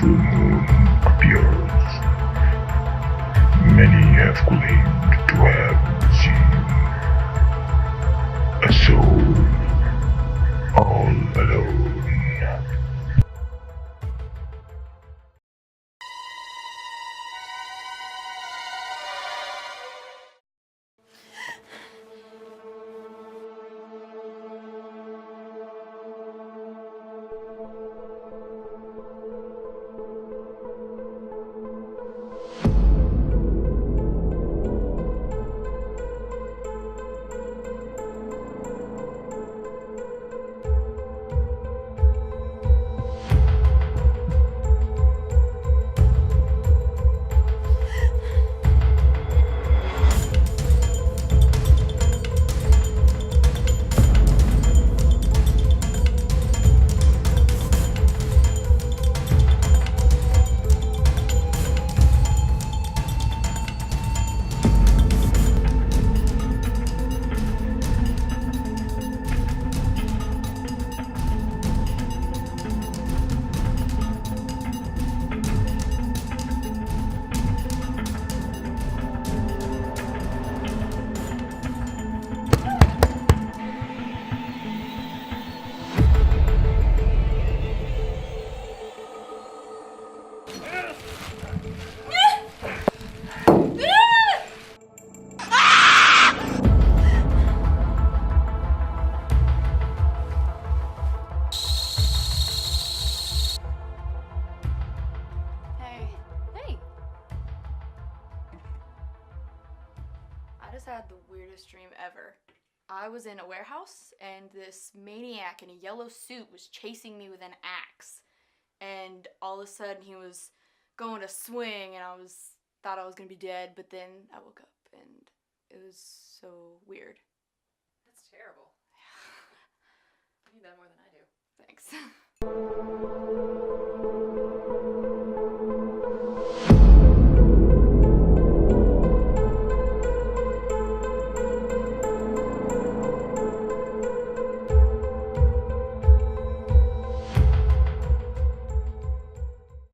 full moon appears. Many have claimed to have seen a soul all alone. Hey. I just had the weirdest dream ever. I was in a warehouse and this maniac in a yellow suit was chasing me with an axe. And all of a sudden he was going to swing and thought I was gonna be dead, but then I woke up and it was so weird. That's terrible. You need that more than I do. Thanks.